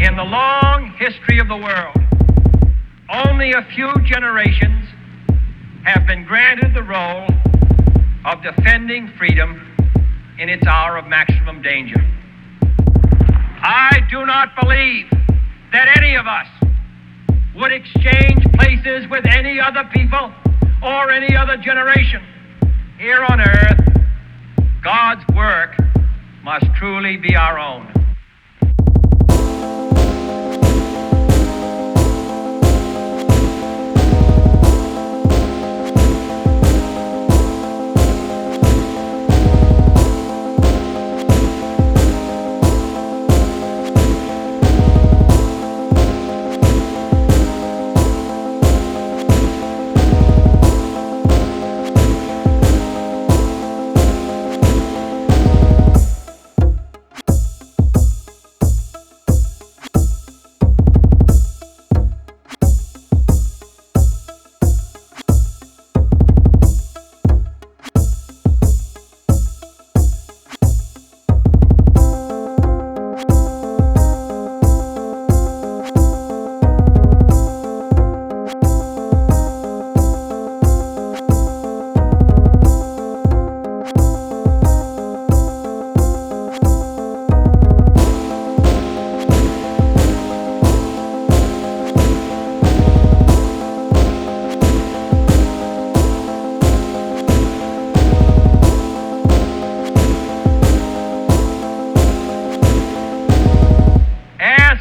In the long history of the world, only a few generations have been granted the role of defending freedom in its hour of maximum danger. I do not believe that any of us would exchange places with any other people or any other generation. Here on earth, God's work must truly be our own.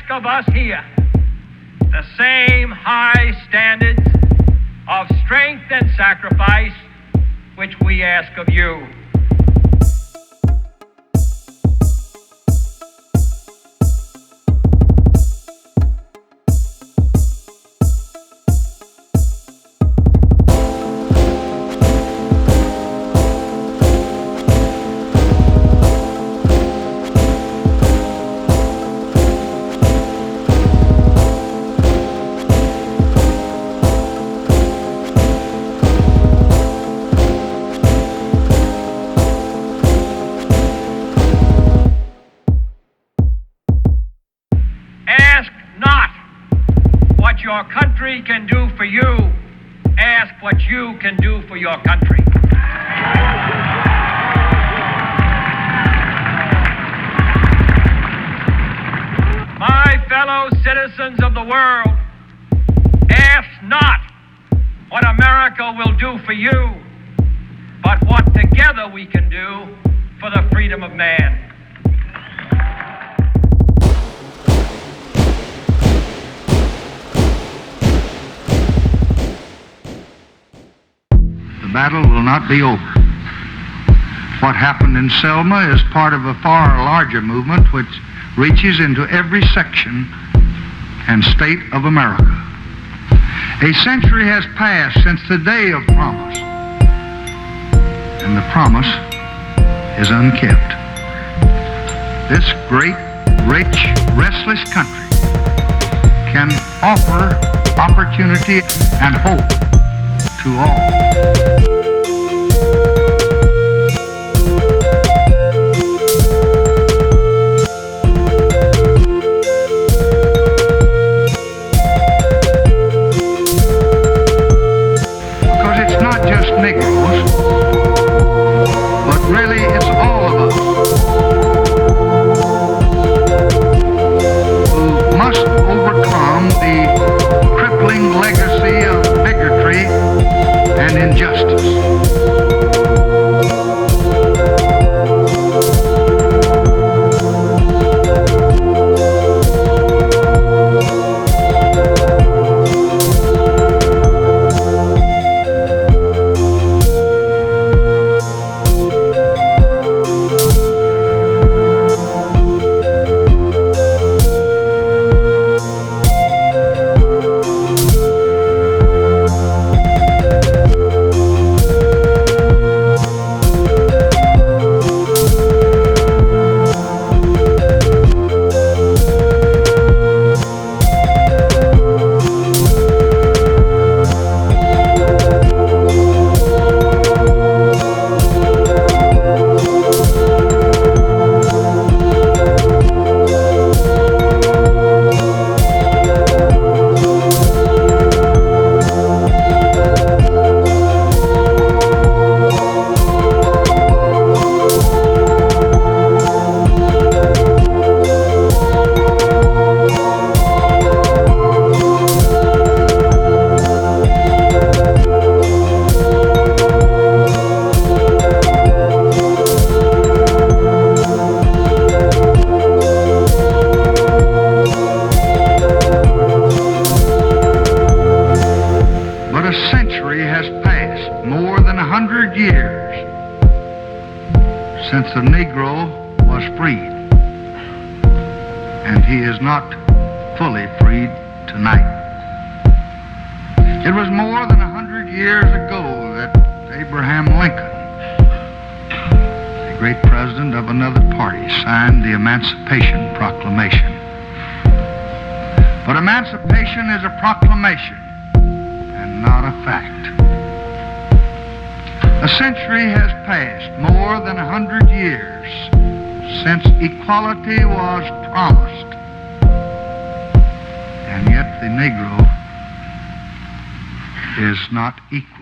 Of us here the same high standards of strength and sacrifice which we ask of you. Ask not what your country can do for you. Ask what you can do for your country. My fellow citizens of the world, ask not what America will do for you, but what together we can do for the freedom of man. The battle will not be over. What happened in Selma is part of a far larger movement which reaches into every section and state of America. A century has passed since the day of promise, and the promise is unkept. This great, rich, restless country can offer opportunity and hope to all. Negroes, but really it's all of us who must overcome the crippling legacy of bigotry and injustice. and he is not fully freed tonight. It was more than 100 years ago that Abraham Lincoln, the great president of another party, signed the Emancipation Proclamation. But emancipation is a proclamation and not a fact. A century has passed, more than 100 years, since equality was promised. And yet the Negro is not equal.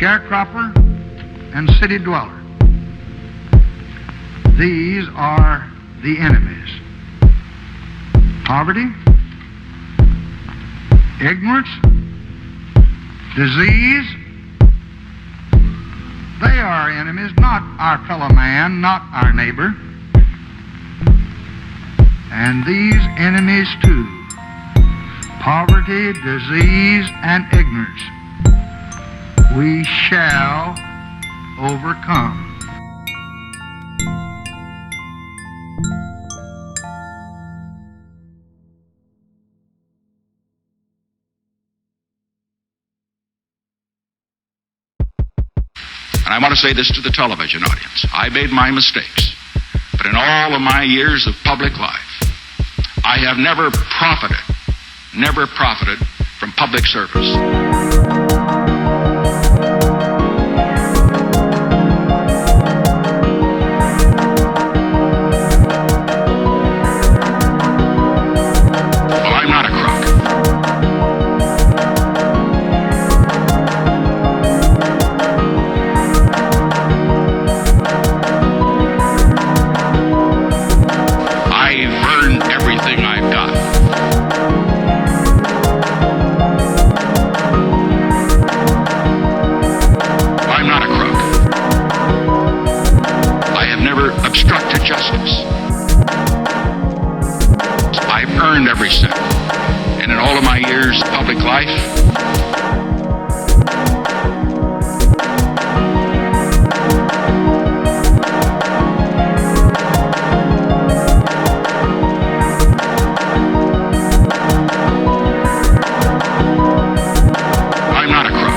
Sharecropper and city dweller. These are the enemies. Poverty, ignorance, disease. They are enemies, not our fellow man, not our neighbor. And these enemies too, poverty, disease, and ignorance, we shall overcome. And I want to say this to the television audience. I made my mistakes, but in all of my years of public life, I have never profited from public service. Every cent. And in all of my years of public life, I'm not a crook.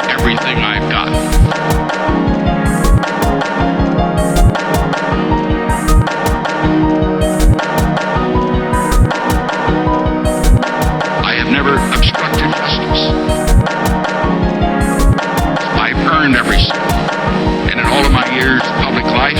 Everything I've got. I have never obstructed justice. I've earned every cent. And in all of my years of public life,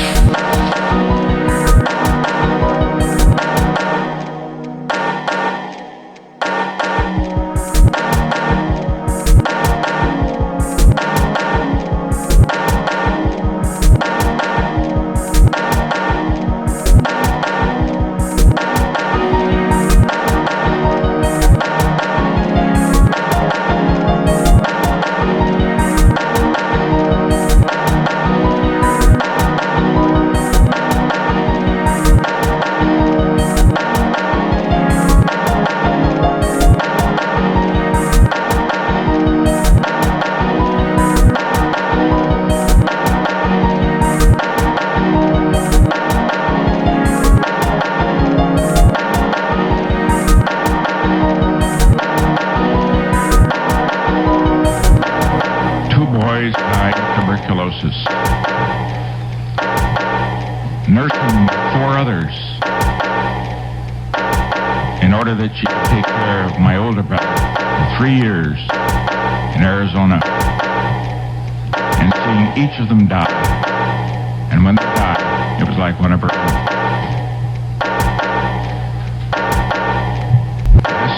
died of tuberculosis. nursing 4 others in order that she could take care of my older brother for 3 years in Arizona, and seeing each of them die. And when they died, it was like one of her own. Yes,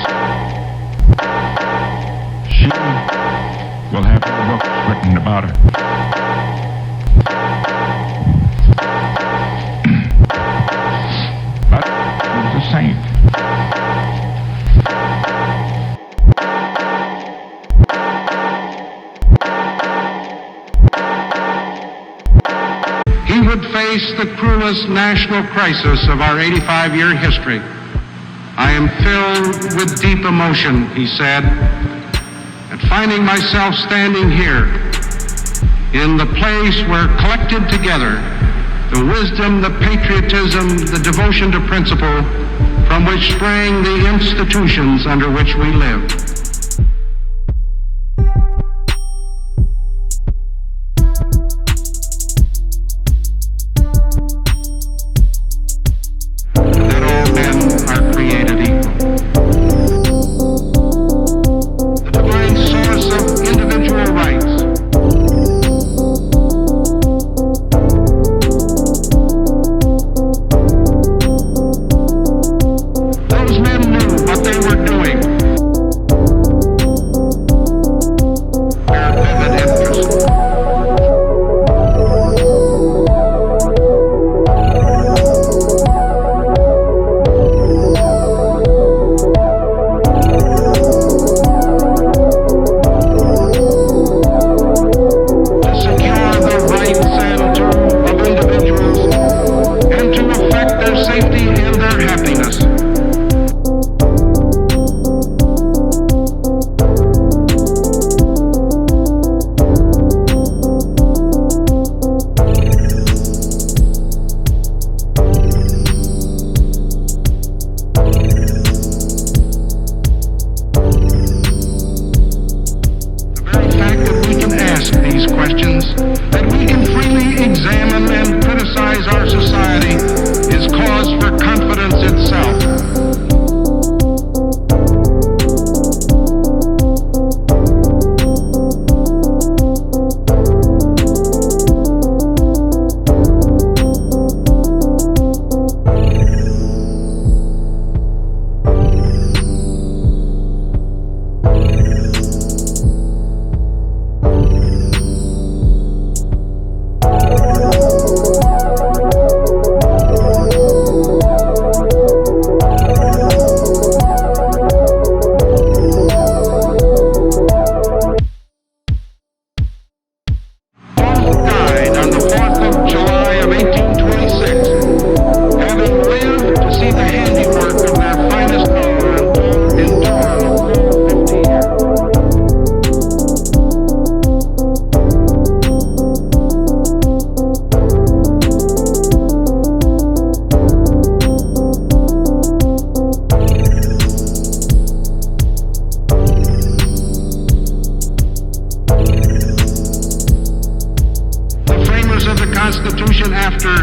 she will have her books written about her. But she was a saint. He would face the cruelest national crisis of our 85-year history. I am filled with deep emotion, he said, at finding myself standing here in the place where collected together the wisdom, the patriotism, the devotion to principle from which sprang the institutions under which we live. Constitution, after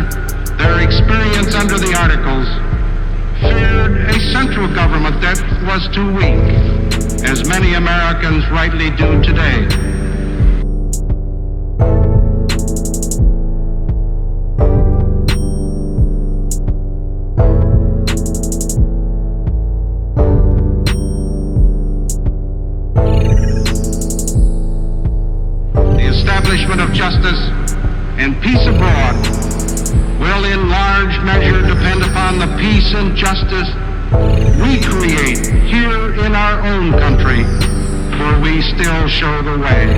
their experience under the Articles, feared a central government that was too weak, as many Americans rightly do today. The establishment of justice and peace abroad will in large measure depend upon the peace and justice we create here in our own country, where we still show the way.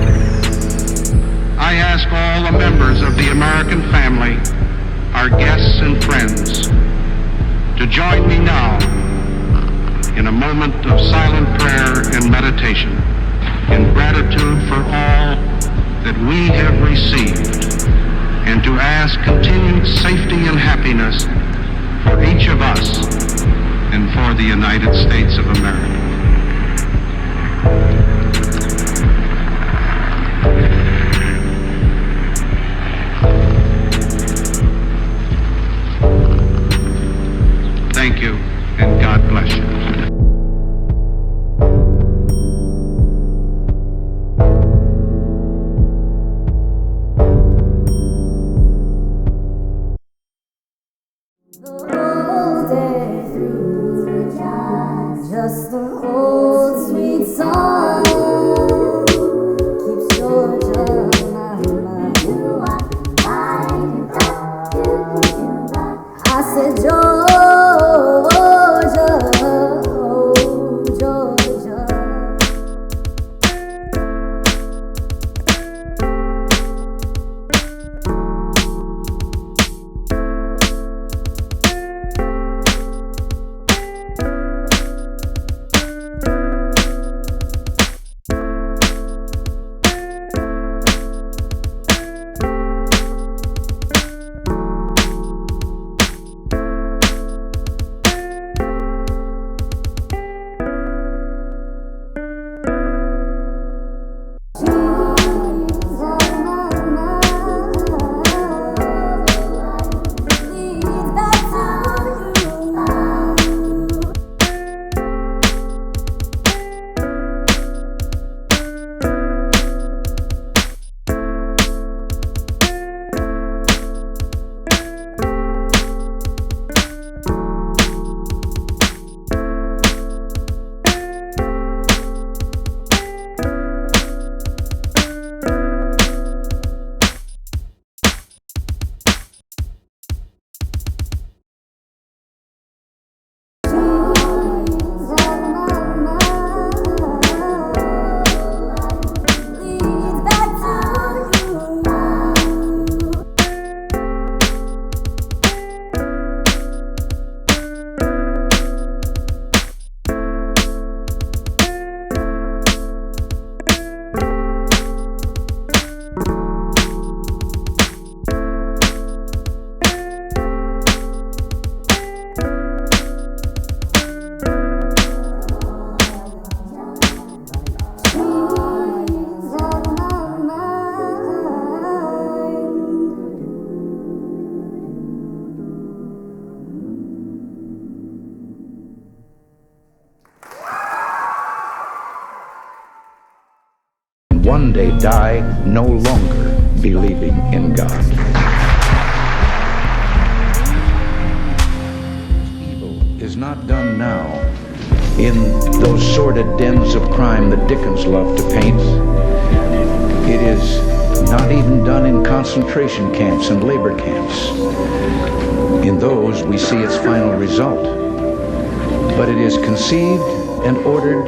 I ask all the members of the American family, our guests and friends, to join me now in a moment of silent prayer and meditation in gratitude for all that we have received, and to ask continued safety and happiness for each of us and for the United States of America. one day die no longer believing in God. Evil is not done now in those sordid dens of crime that Dickens loved to paint. It is not even done in concentration camps and labor camps. In those, we see its final result. But it is conceived and ordered,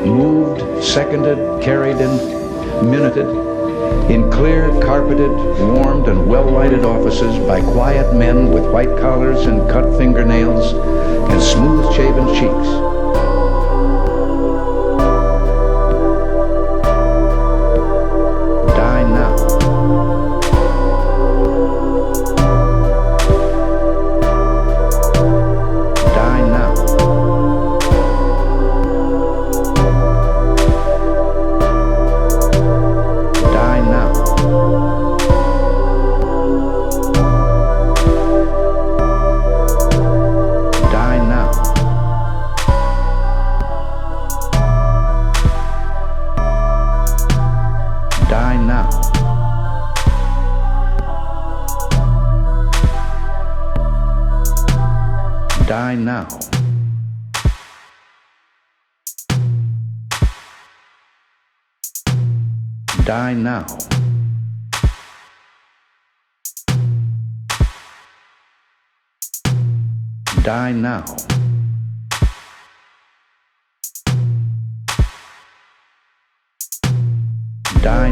moved, seconded, carried, and minuted in clear, carpeted, warmed, and well-lighted offices by quiet men with white collars and cut fingernails and smooth-shaven cheeks. Die now. Die now. Die now. Die now. Die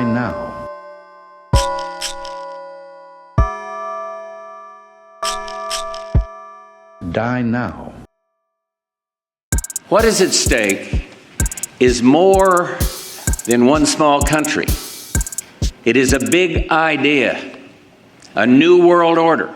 now. Die now. What is at stake is more than one small country. It is a big idea, a new world order.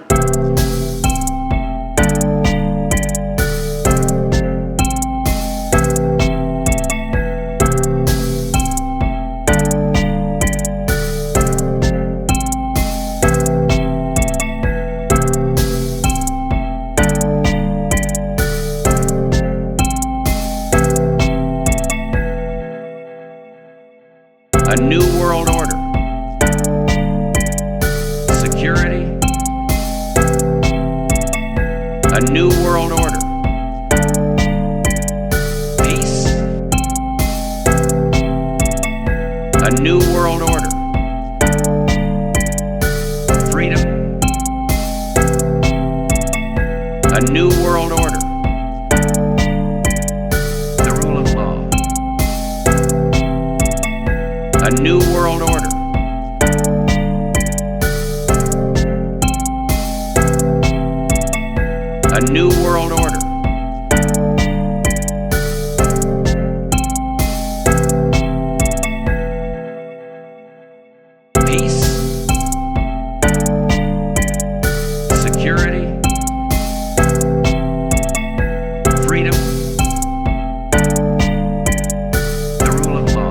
A new world order. Security. A new world order. Peace. A new world order. Freedom. A new world order. The rule of law. A new world order. A new world order. Peace. Security. Freedom. The rule of law.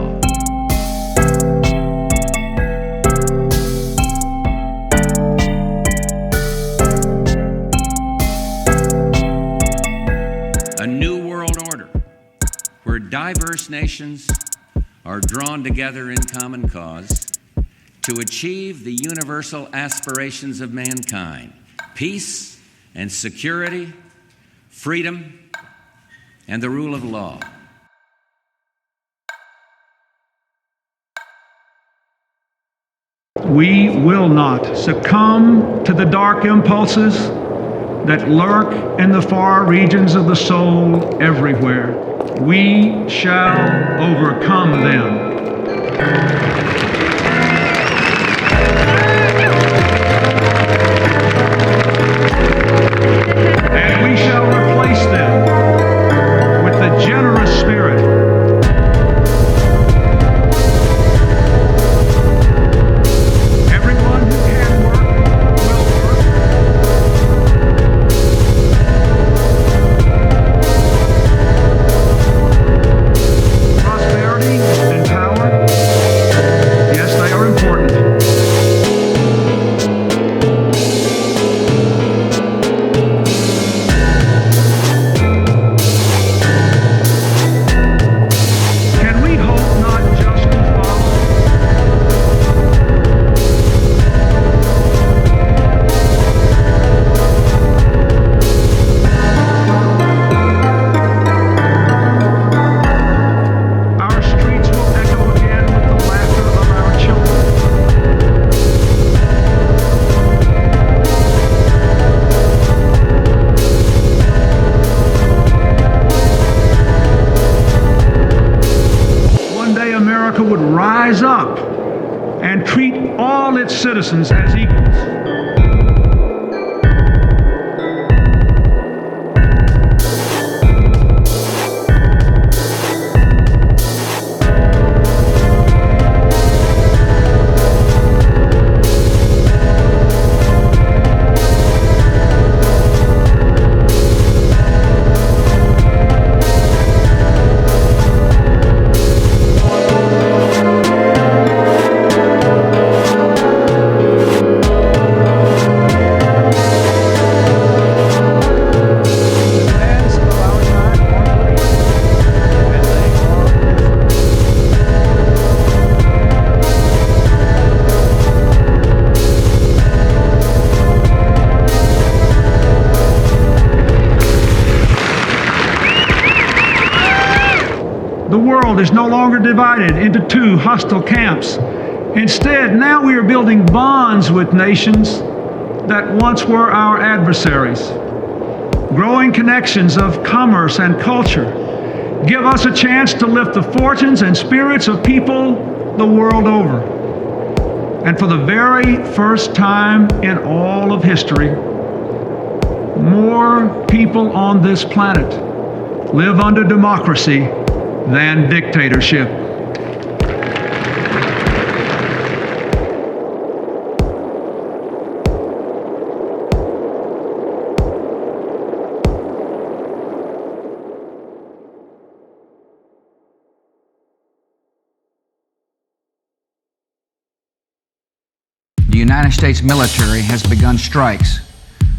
A new world order where diverse nations are drawn together in common cause to achieve the universal aspirations of mankind: peace and security, freedom, and the rule of law. We will not succumb to the dark impulses that lurk in the far regions of the soul everywhere. We shall overcome them. citizens as equals. The world is no longer divided into two hostile camps. Instead, now we are building bonds with nations that once were our adversaries. Growing connections of commerce and culture give us a chance to lift the fortunes and spirits of people the world over. And for the very first time in all of history, more people on this planet live under democracy than dictatorship. The United States military has begun strikes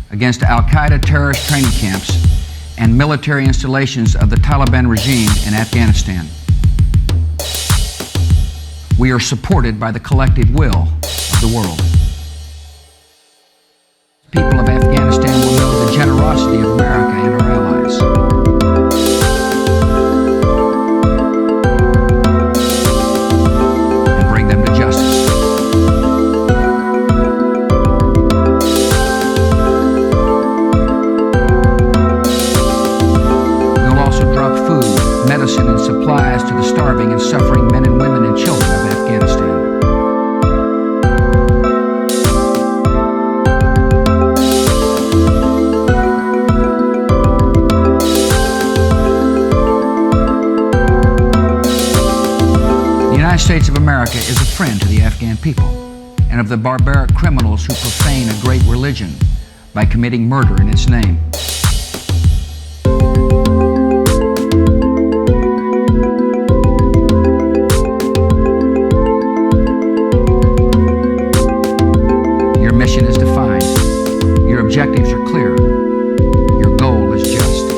against Al-Qaeda terrorist training camps and military installations of the Taliban regime in Afghanistan. We are supported by the collective will of the world. People of Afghanistan will know the generosity of America and our allies. And bring them to justice. Medicine and supplies to the starving and suffering men and women and children of Afghanistan. The United States of America is a friend to the Afghan people and of the barbaric criminals who profane a great religion by committing murder in its name. Objectives are clear. Your goal is just.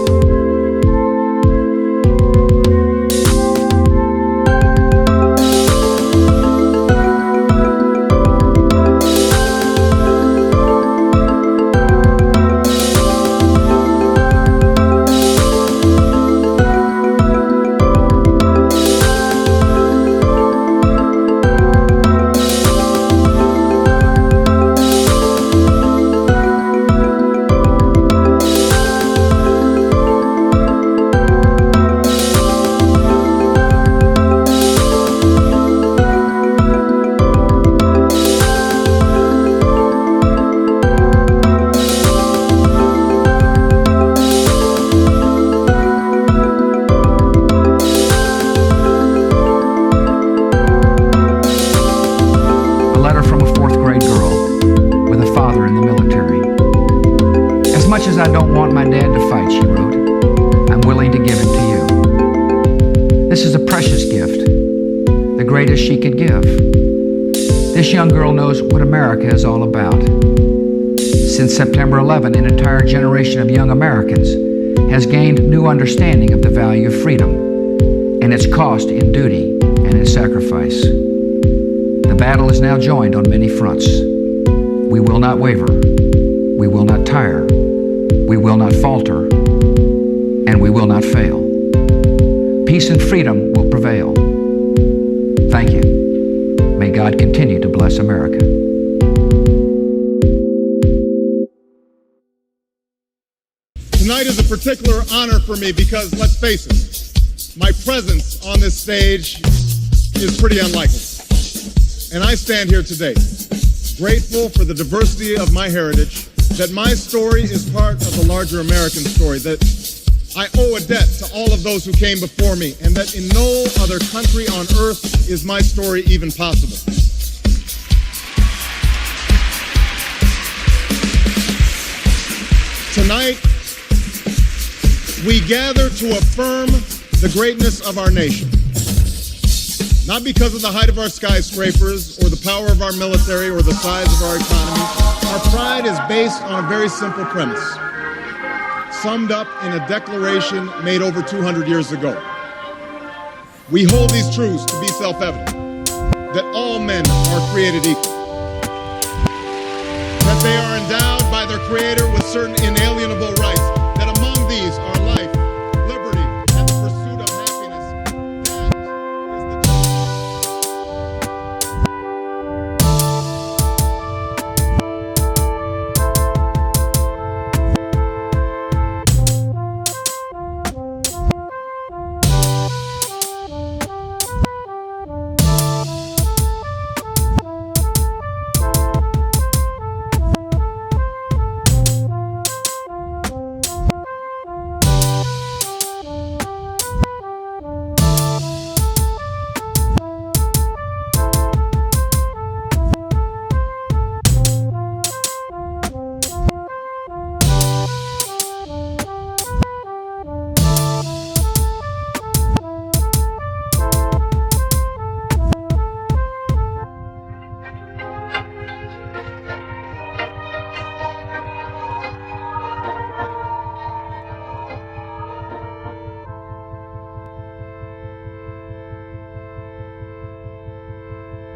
As much as I don't want my dad to fight, she wrote, I'm willing to give him to you. This is a precious gift, the greatest she could give. This young girl knows what America is all about. Since September 11, an entire generation of young Americans has gained new understanding of the value of freedom and its cost in duty and in sacrifice. The battle is now joined on many fronts. We will not waver. We will not tire. We will not falter. And we will not fail. Peace and freedom will prevail. Thank you. May God continue to bless America. Tonight is a particular honor for me because, let's face it, my presence on this stage is pretty unlikely. And I stand here today grateful for the diversity of my heritage, that my story is part of the larger American story, that I owe a debt to all of those who came before me, and that in no other country on earth is my story even possible. Tonight, we gather to affirm the greatness of our nation. Not because of the height of our skyscrapers, or the power of our military, or the size of our economy. Our pride is based on a very simple premise, summed up in a declaration made over 200 years ago. We hold these truths to be self-evident, that all men are created equal, that they are endowed by their Creator with certain inalienable rights, that among these are life, liberty, and the pursuit of happiness.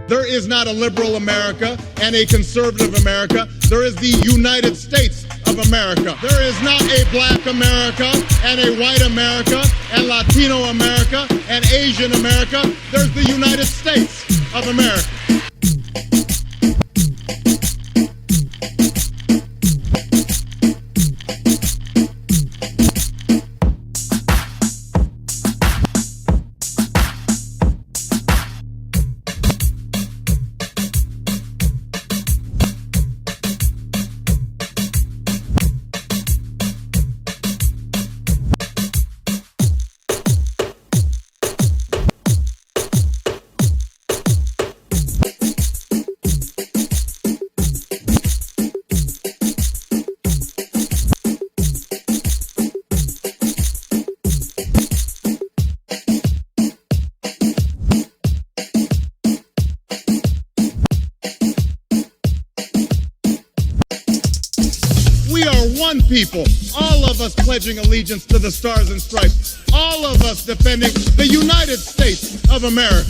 There is not a liberal America and a conservative America. There is the United States of America. There is not a black America and a white America and Latino America and Asian America. There's the United States of America. One people, all of us pledging allegiance to the Stars and Stripes, all of us defending the United States of America.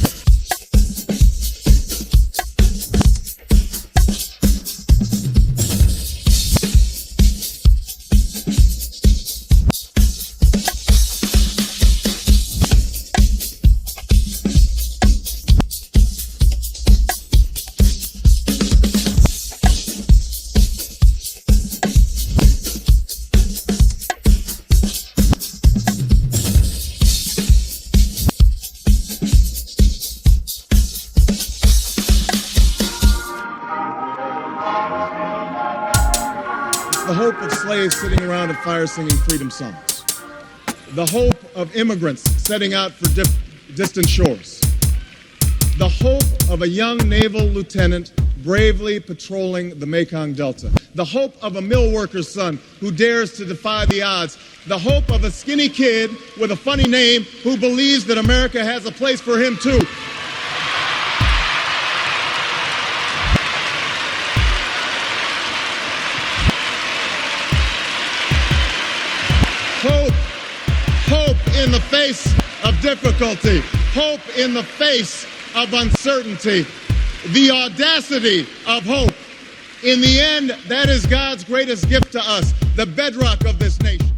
The hope of slaves sitting around a fire singing freedom songs. The hope of immigrants setting out for distant shores. The hope of a young naval lieutenant bravely patrolling the Mekong Delta. The hope of a mill worker's son who dares to defy the odds. The hope of a skinny kid with a funny name who believes that America has a place for him too. Hope in the face of difficulty. Hope in the face of uncertainty. The audacity of hope. In the end, that is God's greatest gift to us, the bedrock of this nation.